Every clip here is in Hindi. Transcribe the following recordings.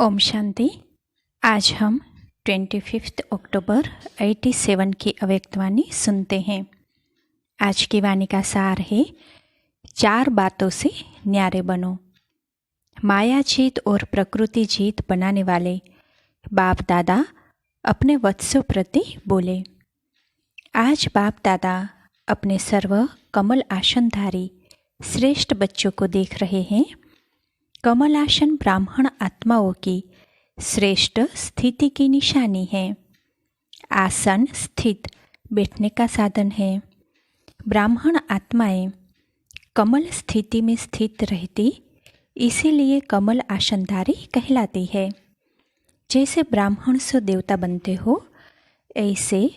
ओम शांति। आज हम 25 अक्टूबर 87 की अव्यक्तवाणी सुनते हैं। आज की वाणी का सार है, 4 बातों से न्यारे बनो। माया जीत और प्रकृति जीत बनाने वाले बाप दादा अपने वत्सों प्रति बोले। आज बाप दादा अपने सर्व कमल आसनधारी श्रेष्ठ बच्चों को देख रहे हैं। कमल आसन ब्राह्मण आत्माओं की श्रेष्ठ स्थिति की निशानी है। आसन स्थित बैठने का साधन है। ब्राह्मण आत्माएं कमल स्थिति में स्थित रहती, इसीलिए कमल आसनधारी कहलाती है। जैसे ब्राह्मण सो देवता बनते हो, ऐसे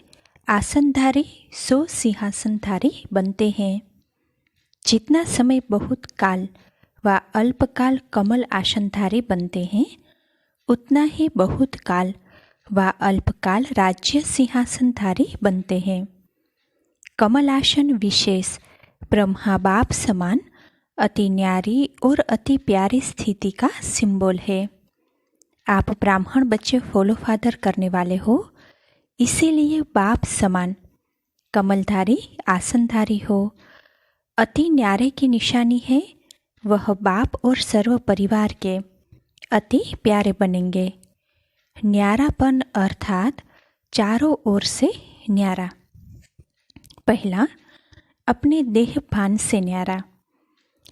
आसनधारी सो सिंहासनधारी बनते हैं। जितना समय बहुत काल व अल्पकाल कमल आसनधारी बनते हैं, उतना ही बहुत काल व अल्पकाल राज्य सिंहासनधारी बनते हैं। कमल आसन विशेष ब्रह्मा बाप समान अति न्यारी और अति प्यारी स्थिति का सिंबल है। आप ब्राह्मण बच्चे फॉलो फादर करने वाले हो, इसीलिए बाप समान कमलधारी आसनधारी हो। अति न्यारे की निशानी है, वह बाप और सर्व परिवार के अति प्यारे बनेंगे। न्यारापन अर्थात चारों ओर से न्यारा। पहला, अपने देह भान से न्यारा।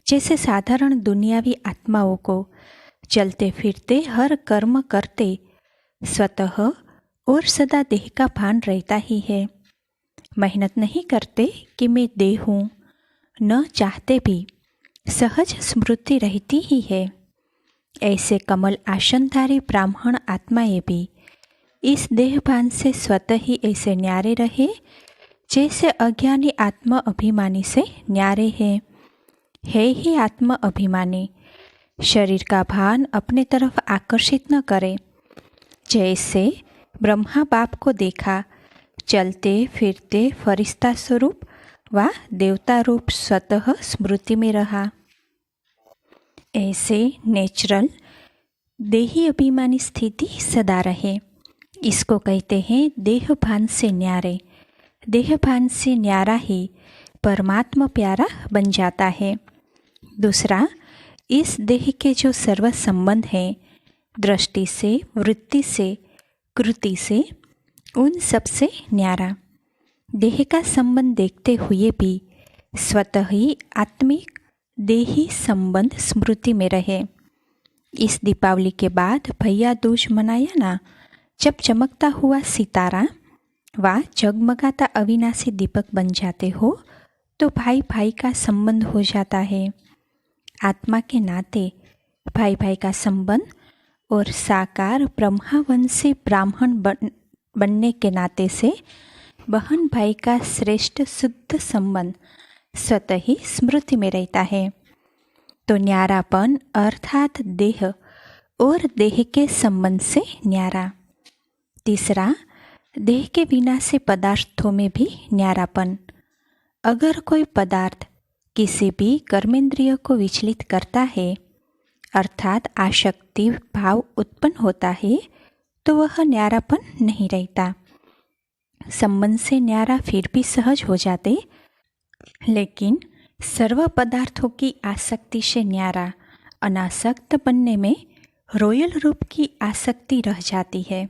जैसे साधारण दुनियावी आत्माओं को चलते फिरते हर कर्म करते स्वतः और सदा देह का भान रहता ही है। मेहनत नहीं करते कि मैं देह हूँ, न चाहते भी सहज स्मृति रहती ही है। ऐसे कमल आसनधारी ब्राह्मण आत्माएं भी इस देहभान से स्वतः ही ऐसे न्यारे रहे, जैसे अज्ञानी आत्म अभिमानी से न्यारे हैं। है ही आत्म अभिमानी शरीर का भान अपने तरफ आकर्षित न करे। जैसे ब्रह्मा बाप को देखा चलते फिरते फरिश्ता स्वरूप व देवता रूप स्वतः स्मृति में रहा, ऐसे नेचुरल देही अभिमानी स्थिति सदा रहे। इसको कहते हैं देह भान से न्यारे। देह भान से न्यारा ही परमात्मा प्यारा बन जाता है। दूसरा, इस देह के जो सर्व संबंध हैं, दृष्टि से, वृत्ति से, कृति से, उन सब से न्यारा। देह का संबंध देखते हुए भी स्वतः ही आत्मिक देही संबंध स्मृति में रहे। इस दीपावली के बाद भैया दूज मनाया ना, जब चमकता हुआ सितारा व जगमगाता अविनाशी दीपक बन जाते हो, तो भाई भाई का संबंध हो जाता है। आत्मा के नाते भाई भाई का संबंध और साकार ब्रह्मावंशी ब्राह्मण बनने के नाते से बहन भाई का श्रेष्ठ शुद्ध संबंध स्वतः ही स्मृति में रहता है। तो न्यारापन अर्थात देह और देह के संबंध से न्यारा। तीसरा, देह के विनाशी पदार्थों में भी न्यारापन। अगर कोई पदार्थ किसी भी कर्मेंद्रिय को विचलित करता है, अर्थात आसक्ति भाव उत्पन्न होता है, तो वह न्यारापन नहीं रहता। संबंध से न्यारा फिर भी सहज हो जाते, लेकिन सर्व पदार्थों की आसक्ति से न्यारा अनासक्त बनने में रॉयल रूप की आसक्ति रह जाती है।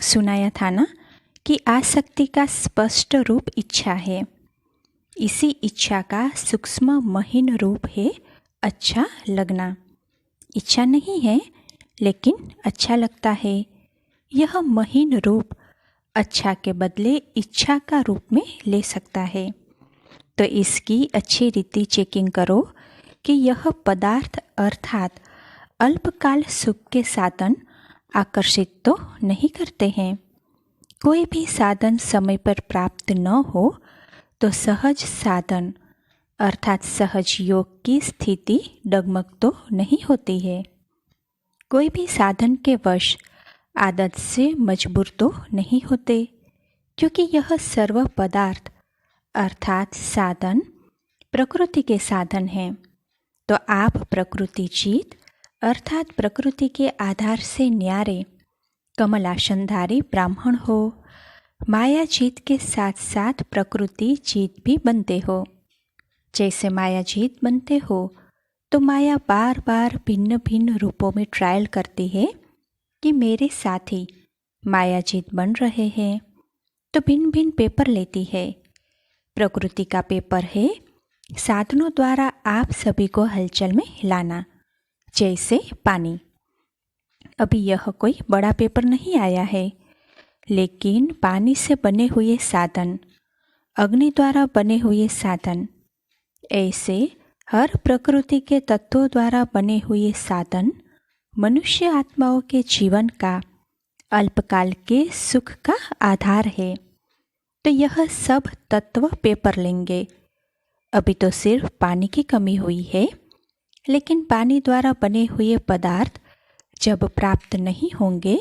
सुनाया था ना कि आसक्ति का स्पष्ट रूप इच्छा है। इसी इच्छा का सूक्ष्म महीन रूप है अच्छा लगना। इच्छा नहीं है, लेकिन अच्छा लगता है। यह महीन रूप अच्छा के बदले इच्छा का रूप में ले सकता है। तो इसकी अच्छी रीति चेकिंग करो कि यह पदार्थ अर्थात अल्पकाल सुख के साधन आकर्षित तो नहीं करते हैं। कोई भी साधन समय पर प्राप्त न हो तो सहज साधन अर्थात सहज योग की स्थिति डगमग तो नहीं होती है। कोई भी साधन के वश आदत से मजबूर तो नहीं होते, क्योंकि यह सर्व पदार्थ अर्थात साधन प्रकृति के साधन हैं। तो आप प्रकृति जीत अर्थात प्रकृति के आधार से न्यारे कमलासनधारी ब्राह्मण हो, माया जीत के साथ साथ प्रकृति जीत भी बनते हो। जैसे माया जीत बनते हो तो माया बार बार भिन्न भिन्न रूपों में ट्रायल करती है कि मेरे साथी माया जीत बन रहे हैं, तो भिन्न भिन्न पेपर लेती है। प्रकृति का पेपर है साधनों द्वारा आप सभी को हलचल में लाना, जैसे पानी। अभी यह कोई बड़ा पेपर नहीं आया है, लेकिन पानी से बने हुए साधन, अग्नि द्वारा बने हुए साधन, ऐसे हर प्रकृति के तत्वों द्वारा बने हुए साधन मनुष्य आत्माओं के जीवन का अल्पकाल के सुख का आधार है। तो यह सब तत्व पेपर लेंगे। अभी तो सिर्फ पानी की कमी हुई है, लेकिन पानी द्वारा बने हुए पदार्थ जब प्राप्त नहीं होंगे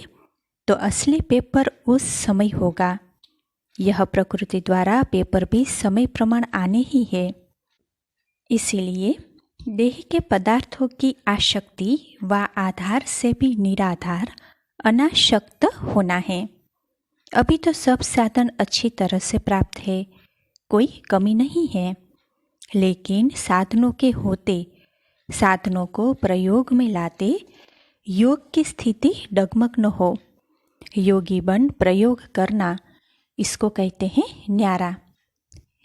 तो असली पेपर उस समय होगा। यह प्रकृति द्वारा पेपर भी समय प्रमाण आने ही है। इसीलिए देह के पदार्थों की आसक्ति व आधार से भी निराधार अनासक्त होना है। अभी तो सब साधन अच्छी तरह से प्राप्त है, कोई कमी नहीं है, लेकिन साधनों के होते, साधनों को प्रयोग में लाते योग की स्थिति डगमग न हो। योगी बन प्रयोग करना, इसको कहते हैं न्यारा।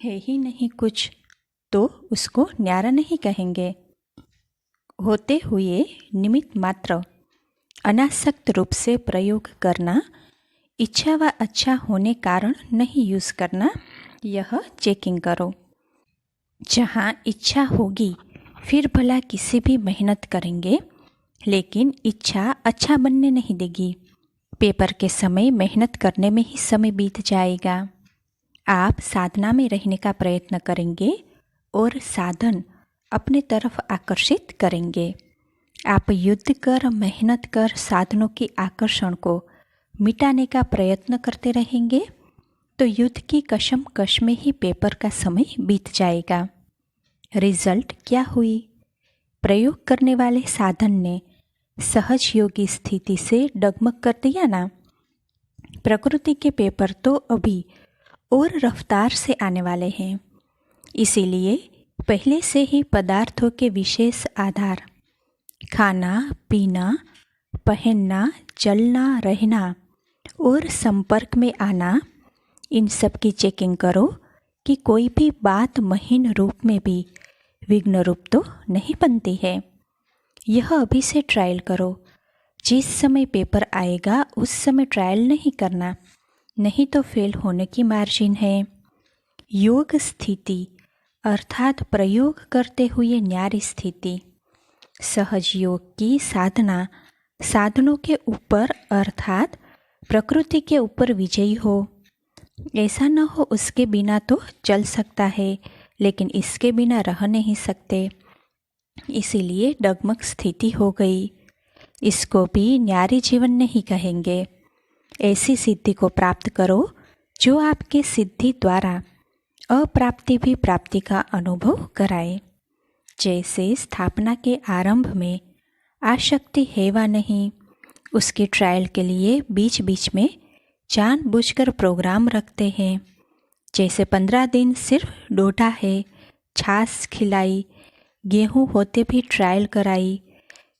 है ही नहीं कुछ तो उसको न्यारा नहीं कहेंगे। होते हुए निमित्त मात्र अनासक्त रूप से प्रयोग करना, इच्छा व अच्छा होने कारण नहीं यूज़ करना, यह चेकिंग करो। जहाँ इच्छा होगी फिर भला किसी भी मेहनत करेंगे, लेकिन इच्छा अच्छा बनने नहीं देगी। पेपर के समय मेहनत करने में ही समय बीत जाएगा। आप साधना में रहने का प्रयत्न करेंगे और साधन अपने तरफ आकर्षित करेंगे। आप युद्ध कर, मेहनत कर साधनों के आकर्षण को मिटाने का प्रयत्न करते रहेंगे तो युद्ध की कशमकश में ही पेपर का समय बीत जाएगा। रिजल्ट क्या हुई? प्रयोग करने वाले साधन ने सहज योगी स्थिति से डगमग कर दिया ना। प्रकृति के पेपर तो अभी और रफ्तार से आने वाले हैं। इसीलिए पहले से ही पदार्थों के विशेष आधार, खाना पीना, पहनना, चलना, रहना और संपर्क में आना, इन सब की चेकिंग करो कि कोई भी बात महीन रूप में भी विघ्न रूप तो नहीं बनती है। यह अभी से ट्रायल करो। जिस समय पेपर आएगा उस समय ट्रायल नहीं करना, नहीं तो फेल होने की मार्जिन है। योग स्थिति अर्थात प्रयोग करते हुए न्यारी स्थिति, सहज योग की साधना साधनों के ऊपर अर्थात प्रकृति के ऊपर विजयी हो। ऐसा न हो उसके बिना तो चल सकता है, लेकिन इसके बिना रह नहीं सकते, इसीलिए डगमग स्थिति हो गई। इसको भी न्यारी जीवन नहीं कहेंगे। ऐसी सिद्धि को प्राप्त करो जो आपके सिद्धि द्वारा अप्राप्ति भी प्राप्ति का अनुभव कराए। जैसे स्थापना के आरंभ में आसक्ति है वा नहीं, उसकी ट्रायल के लिए बीच बीच में जानबूझकर प्रोग्राम रखते हैं। जैसे 15 दिन सिर्फ डोटा है, छाछ खिलाई, गेहूँ होते भी ट्रायल कराई।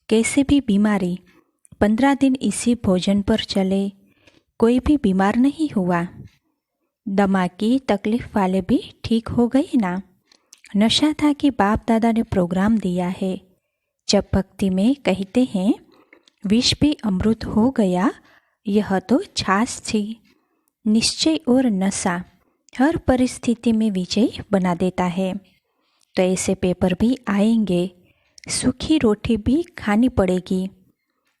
कैसे भी बीमारी 15 दिन इसी भोजन पर चले, कोई भी बीमार नहीं हुआ। दमा की तकलीफ वाले भी ठीक हो गए ना। नशा था कि बाप दादा ने प्रोग्राम दिया है। जब भक्ति में कहते हैं विष भी अमृत हो गया, यह तो छाछ थी। निश्चय और नशा हर परिस्थिति में विजय बना देता है। तो ऐसे पेपर भी आएंगे, सूखी रोटी भी खानी पड़ेगी।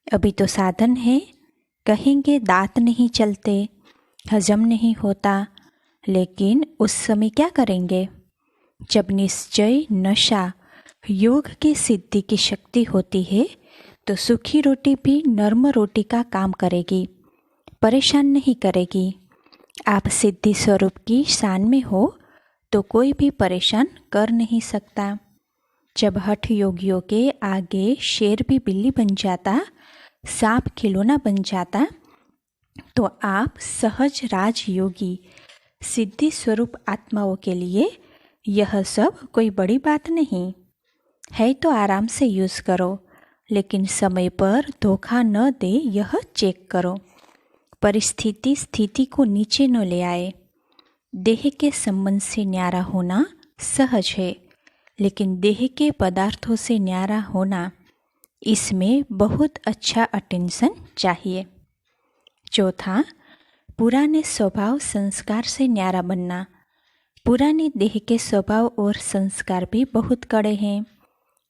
अभी तो साधन है, कहेंगे दांत नहीं चलते, हजम नहीं होता, लेकिन उस समय क्या करेंगे? जब निश्चय, नशा, योग की सिद्धि की शक्ति होती है तो सूखी रोटी भी नर्म रोटी का काम करेगी, परेशान नहीं करेगी। आप सिद्धि स्वरूप की शान में हो तो कोई भी परेशान कर नहीं सकता। जब हठ योगियों के आगे शेर भी बिल्ली बन जाता, सांप खिलौना बन जाता, तो आप सहज राजयोगी सिद्धि स्वरूप आत्माओं के लिए यह सब कोई बड़ी बात नहीं है। तो आराम से यूज़ करो, लेकिन समय पर धोखा न दे यह चेक करो। परिस्थिति स्थिति को नीचे न ले आए। देह के संबंध से न्यारा होना सहज है, लेकिन देह के पदार्थों से न्यारा होना, इसमें बहुत अच्छा अटेंशन चाहिए। चौथा, पुराने स्वभाव संस्कार से न्यारा बनना। पुराने देह के स्वभाव और संस्कार भी बहुत कड़े हैं।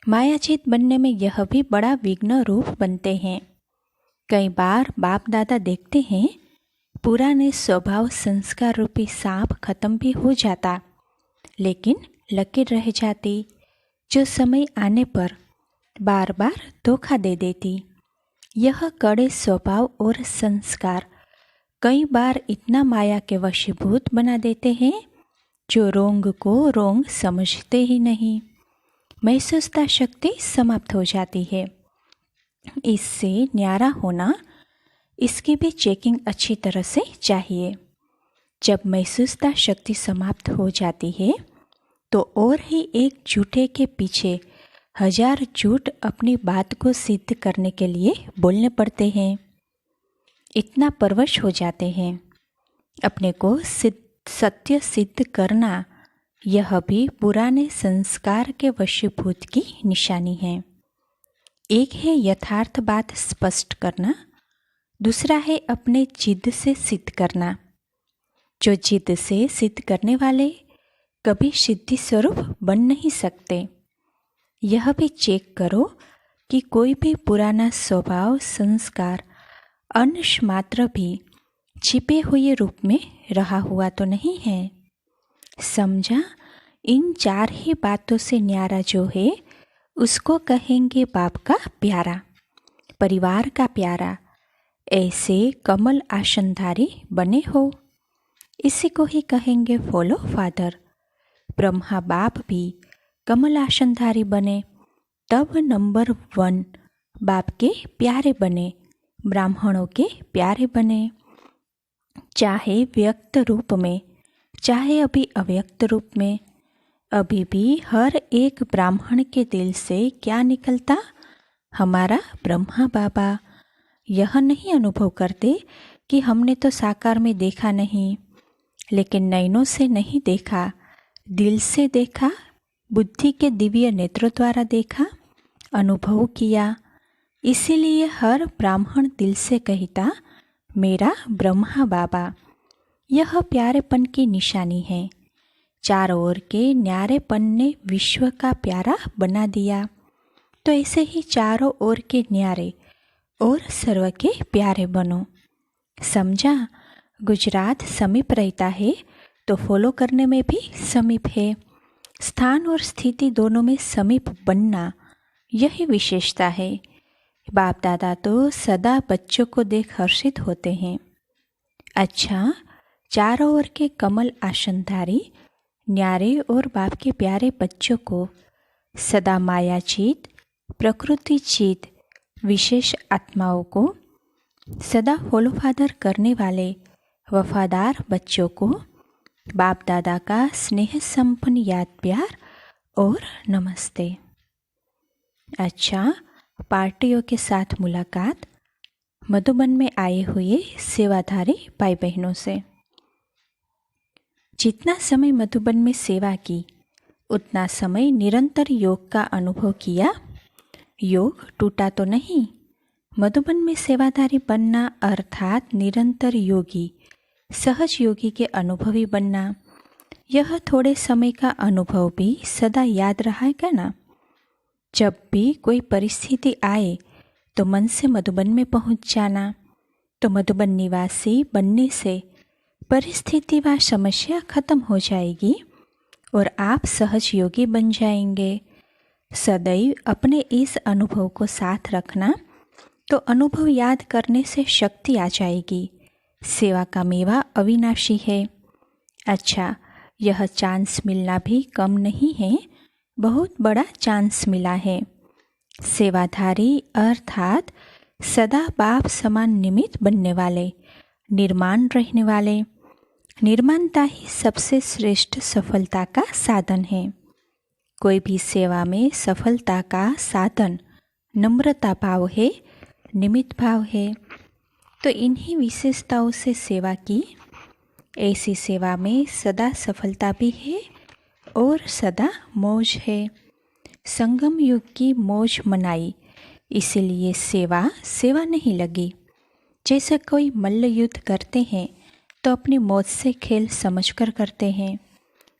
मायाचित बनने में यह भी बड़ा विघ्न रूप बनते हैं। कई बार बाप दादा देखते हैं, पुराने स्वभाव संस्कार रूपी सांप खत्म भी हो जाता, लेकिन लकीर रह जाती, जो समय आने पर बार बार धोखा दे देती। यह कड़े स्वभाव और संस्कार कई बार इतना माया के वशीभूत बना देते हैं, जो रोंग को रोंग समझते ही नहीं। महसूसता शक्ति समाप्त हो जाती है। इससे न्यारा होना, इसकी भी चेकिंग अच्छी तरह से चाहिए। जब महसूसता शक्ति समाप्त हो जाती है, तो और ही एक झूठे के पीछे 1000 झूठ अपनी बात को सिद्ध करने के लिए बोलने पड़ते हैं। इतना परवश हो जाते हैं। अपने को सत्य सिद्ध करना, यह भी पुराने संस्कार के वशीभूत की निशानी है। एक है यथार्थ बात स्पष्ट करना, दूसरा है अपने जिद से सिद्ध करना। जो जिद से सिद्ध करने वाले कभी सिद्धि स्वरूप बन नहीं सकते। यह भी चेक करो कि कोई भी पुराना स्वभाव संस्कार अंश मात्र भी छिपे हुए रूप में रहा हुआ तो नहीं है। समझा? इन 4 ही बातों से न्यारा जो है, उसको कहेंगे बाप का प्यारा, परिवार का प्यारा। ऐसे कमल आसनधारी बने हो, इसी को ही कहेंगे फॉलो फादर। ब्रह्मा बाप भी कमल आसनधारी बने, तब नंबर 1 बाप के प्यारे बने, ब्राह्मणों के प्यारे बने। चाहे व्यक्त रूप में, चाहे अभी अव्यक्त रूप में, अभी भी हर एक ब्राह्मण के दिल से क्या निकलता? हमारा ब्रह्मा बाबा। यह नहीं अनुभव करते कि हमने तो साकार में देखा नहीं, लेकिन नयनों से नहीं देखा, दिल से देखा, बुद्धि के दिव्य नेत्रों द्वारा देखा, अनुभव किया। इसीलिए हर ब्राह्मण दिल से कहता, मेरा ब्रह्मा बाबा। यह प्यारेपन की निशानी है। चारों ओर के न्यारेपन ने विश्व का प्यारा बना दिया। तो ऐसे ही चारों ओर के न्यारे और सर्व के प्यारे बनो। समझा? गुजरात समीप रहता है, तो फॉलो करने में भी समीप है। स्थान और स्थिति दोनों में समीप बनना, यही विशेषता है। बाप दादा तो सदा बच्चों को देख हर्षित होते हैं। अच्छा, चारों ओर के कमल आसनधारी न्यारे और बाप के प्यारे बच्चों को सदा मायाचित, प्रकृतिचित विशेष आत्माओं को सदा फॉलो फादर करने वाले वफादार बच्चों को बाप दादा का स्नेह संपन्न याद प्यार और नमस्ते। अच्छा, पार्टियों के साथ मुलाकात मधुबन में आए हुए सेवाधारी भाई बहनों से। जितना समय मधुबन में सेवा की, उतना समय निरंतर योग का अनुभव किया। योग टूटा तो नहीं। मधुबन में सेवाधारी बनना अर्थात निरंतर योगी, सहज योगी के अनुभवी बनना। यह थोड़े समय का अनुभव भी सदा याद रहेगा ना। जब भी कोई परिस्थिति आए तो मन से मधुबन में पहुंच जाना। तो मधुबन निवासी बनने से परिस्थिति व समस्या खत्म हो जाएगी और आप सहज योगी बन जाएंगे। सदैव अपने इस अनुभव को साथ रखना, तो अनुभव याद करने से शक्ति आ जाएगी। सेवा का मेवा अविनाशी है। अच्छा, यह चांस मिलना भी कम नहीं है। बहुत बड़ा चांस मिला है। सेवाधारी अर्थात सदा बाप समान निमित्त बनने वाले, निर्माण रहने वाले। निर्माणता ही सबसे श्रेष्ठ सफलता का साधन है। कोई भी सेवा में सफलता का साधन नम्रता भाव है, निमित्त भाव है। तो इन्हीं विशेषताओं से सेवा की। ऐसी सेवा में सदा सफलता भी है और सदा मौज है। संगम युग की मौज मनाई, इसीलिए सेवा सेवा नहीं लगी। जैसे कोई मल्ल युद्ध करते हैं तो अपनी मौज से खेल समझकर करते हैं।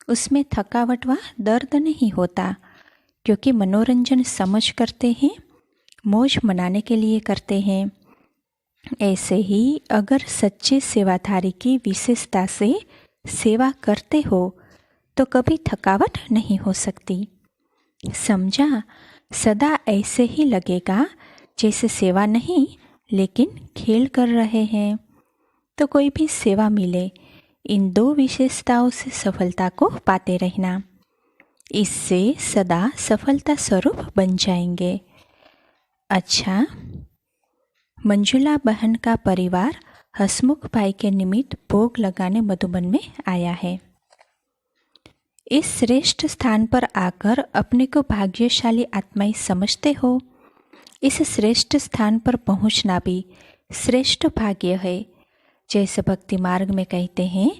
उसमें थकावट व दर्द नहीं होता, क्योंकि मनोरंजन समझ करते हैं, मौज मनाने के लिए करते हैं। ऐसे ही अगर सच्चे सेवाधारी की विशेषता से सेवा करते हो तो कभी थकावट नहीं हो सकती। समझा? सदा ऐसे ही लगेगा जैसे सेवा नहीं लेकिन खेल कर रहे हैं। तो कोई भी सेवा मिले, इन दो विशेषताओं से सफलता को पाते रहना। इससे सदा सफलता स्वरूप बन जाएंगे। अच्छा, मंजुला बहन का परिवार हसमुख भाई के निमित्त भोग लगाने मधुबन में आया है। इस श्रेष्ठ स्थान पर आकर अपने को भाग्यशाली आत्माएं समझते हो। इस श्रेष्ठ स्थान पर पहुंचना भी श्रेष्ठ भाग्य है। जैसे भक्ति मार्ग में कहते हैं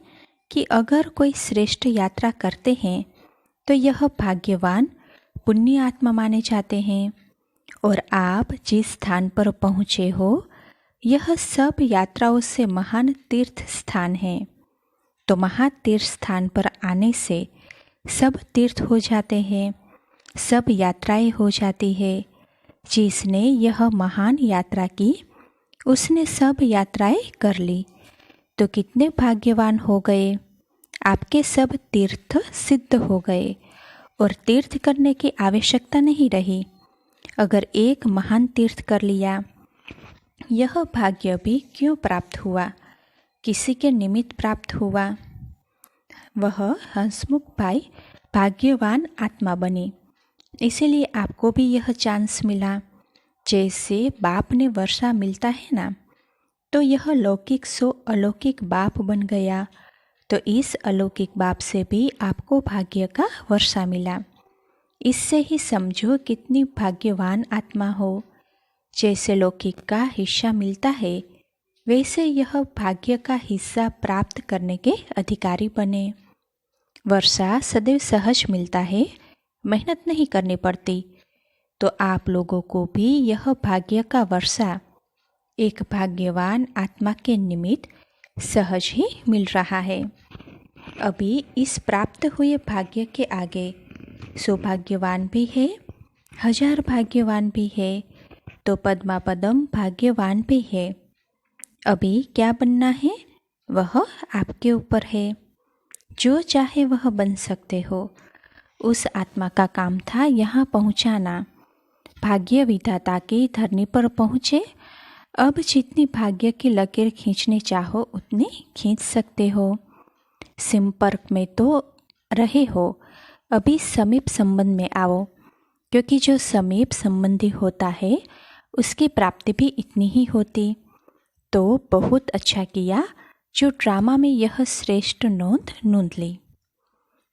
कि अगर कोई श्रेष्ठ यात्रा करते हैं तो यह भाग्यवान पुण्य आत्मा माने जाते हैं। और आप जिस स्थान पर पहुँचे हो, यह सब यात्राओं से महान तीर्थ स्थान है। तो महातीर्थ स्थान पर आने से सब तीर्थ हो जाते हैं, सब यात्राएं हो जाती है। जिसने यह महान यात्रा की, उसने सब यात्राएं कर ली। तो कितने भाग्यवान हो गए। आपके सब तीर्थ सिद्ध हो गए और तीर्थ करने की आवश्यकता नहीं रही। अगर एक महान तीर्थ कर लिया, यह भाग्य भी क्यों प्राप्त हुआ, किसी के निमित्त प्राप्त हुआ। वह हंसमुख भाई भाग्यवान आत्मा बनी, इसीलिए आपको भी यह चांस मिला। जैसे बाप ने वर्षा मिलता है ना, तो यह लौकिक सो अलौकिक बाप बन गया। तो इस अलौकिक बाप से भी आपको भाग्य का वर्षा मिला। इससे ही समझो कितनी भाग्यवान आत्मा हो। जैसे लौकिक का हिस्सा मिलता है, वैसे यह भाग्य का हिस्सा प्राप्त करने के अधिकारी बने। वर्षा सदैव सहज मिलता है, मेहनत नहीं करनी पड़ती। तो आप लोगों को भी यह भाग्य का वर्षा एक भाग्यवान आत्मा के निमित्त सहज ही मिल रहा है। अभी इस प्राप्त हुए भाग्य के आगे सौभाग्यवान भी है, 1000 भाग्यवान भी है, तो पद्मापदम भाग्यवान भी है। अभी क्या बनना है वह आपके ऊपर है। जो चाहे वह बन सकते हो। उस आत्मा का काम था यहाँ पहुँचाना। भाग्य विधाता की धरनी पर पहुँचे। अब जितनी भाग्य की लकीर खींचने चाहो उतनी खींच सकते हो। संपर्क में तो रहे हो, अभी समीप संबंध में आओ, क्योंकि जो समीप संबंधी होता है उसकी प्राप्ति भी इतनी ही होती। तो बहुत अच्छा किया जो ड्रामा में यह श्रेष्ठ नोंद ली।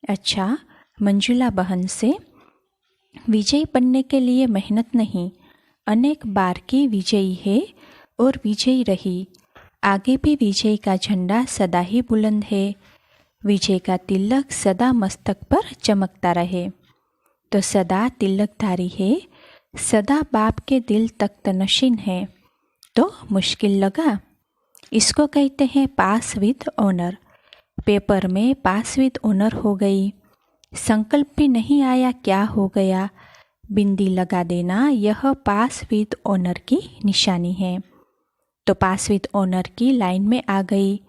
अच्छा, मंजुला बहन से विजयी बनने के लिए मेहनत नहीं, अनेक बार की विजयी है और विजयी रही। आगे भी विजय का झंडा सदा ही बुलंद है। विजय का तिलक सदा मस्तक पर चमकता रहे। तो सदा तिलकधारी है, सदा बाप के दिल तख्त नशीन है। तो मुश्किल लगा, इसको कहते हैं पास विद ऑनर। पेपर में पास विद ऑनर हो गई। संकल्प भी नहीं आया क्या हो गया, बिंदी लगा देना यह पास विद ऑनर की निशानी है। तो पास विद ऑनर की लाइन में आ गई।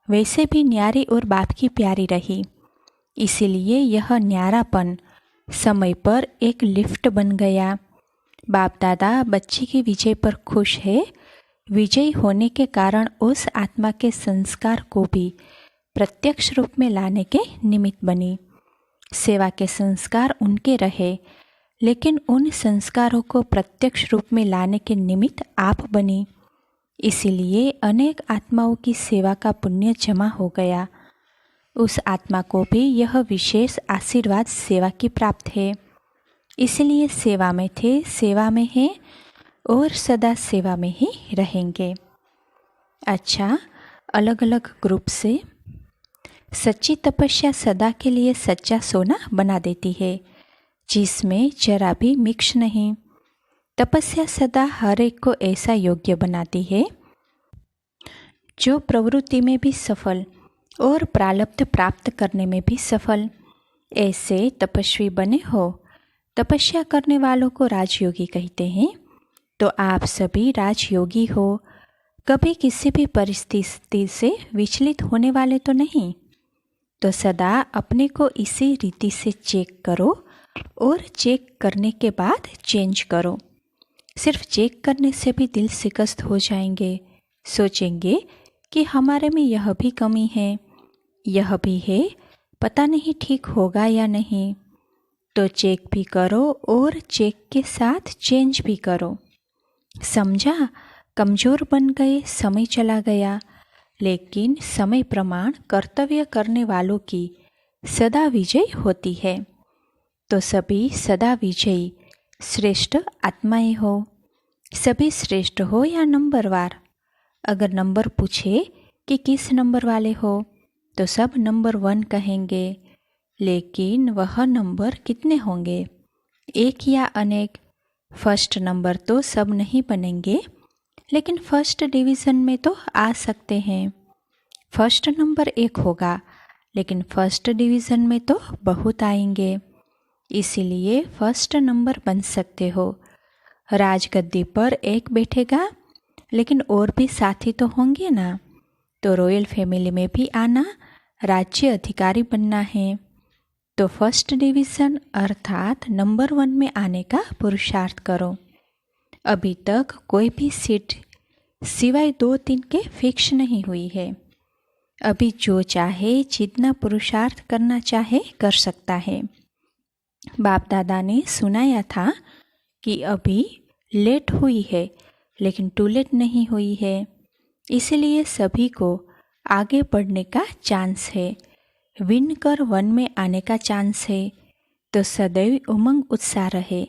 वैसे भी न्यारी और बाप की प्यारी रही, इसीलिए यह न्यारापन समय पर एक लिफ्ट बन गया। बाप दादा बच्ची की विजय पर खुश है। विजयी होने के कारण उस आत्मा के संस्कार को भी प्रत्यक्ष रूप में लाने के निमित्त बनी। सेवा के संस्कार उनके रहे, लेकिन उन संस्कारों को प्रत्यक्ष रूप में लाने के निमित्त आप बनी। इसीलिए अनेक आत्माओं की सेवा का पुण्य जमा हो गया। उस आत्मा को भी यह विशेष आशीर्वाद सेवा की प्राप्त है। इसलिए सेवा में थे, सेवा में हैं और सदा सेवा में ही रहेंगे। अच्छा, अलग अलग ग्रुप से सच्ची तपस्या सदा के लिए सच्चा सोना बना देती है, जिसमें जरा भी मिक्स नहीं। तपस्या सदा हर एक को ऐसा योग्य बनाती है जो प्रवृत्ति में भी सफल और प्रारब्ध प्राप्त करने में भी सफल। ऐसे तपस्वी बने हो। तपस्या करने वालों को राजयोगी कहते हैं। तो आप सभी राजयोगी हो। कभी किसी भी परिस्थिति से विचलित होने वाले तो नहीं। तो सदा अपने को इसी रीति से चेक करो और चेक करने के बाद चेंज करो। सिर्फ चेक करने से भी दिल शिकस्त हो जाएंगे। सोचेंगे कि हमारे में यह भी कमी है, यह भी है, पता नहीं ठीक होगा या नहीं। तो चेक भी करो और चेक के साथ चेंज भी करो। समझा? कमज़ोर बन गए, समय चला गया, लेकिन समय प्रमाण कर्तव्य करने वालों की सदा विजय होती है। तो सभी सदा विजयी श्रेष्ठ आत्माएं हो। सभी श्रेष्ठ हो या नंबरवार। अगर नंबर पूछे कि किस नंबर वाले हो, तो सब नंबर 1 कहेंगे। लेकिन वह नंबर कितने होंगे, एक या अनेक? फर्स्ट नंबर तो सब नहीं बनेंगे, लेकिन फर्स्ट डिवीज़न में तो आ सकते हैं। फर्स्ट नंबर 1 होगा, लेकिन फर्स्ट डिवीज़न में तो बहुत आएंगे। इसीलिए फर्स्ट नंबर बन सकते हो। राजगद्दी पर एक बैठेगा, लेकिन और भी साथी तो होंगे ना। तो रॉयल फैमिली में भी आना, राज्य अधिकारी बनना है। तो फर्स्ट डिवीज़न अर्थात नंबर 1 में आने का पुरुषार्थ करो। अभी तक कोई भी सीट सिवाय 2-3 के फिक्स नहीं हुई है। अभी जो चाहे, जितना पुरुषार्थ करना चाहे कर सकता है। बाप दादा ने सुनाया था कि अभी लेट हुई है, लेकिन टू लेट नहीं हुई है। इसलिए सभी को आगे बढ़ने का चांस है, विन कर 1 में आने का चांस है। तो सदैव उमंग उत्साह रहे।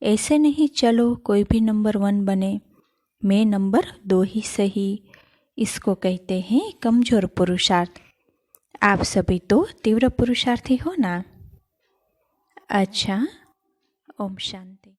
ऐसे नहीं चलो कोई भी नंबर 1 बने, मैं नंबर 2 ही सही। इसको कहते हैं कमजोर पुरुषार्थ। आप सभी तो तीव्र पुरुषार्थी हो ना। अच्छा, ओम शांति।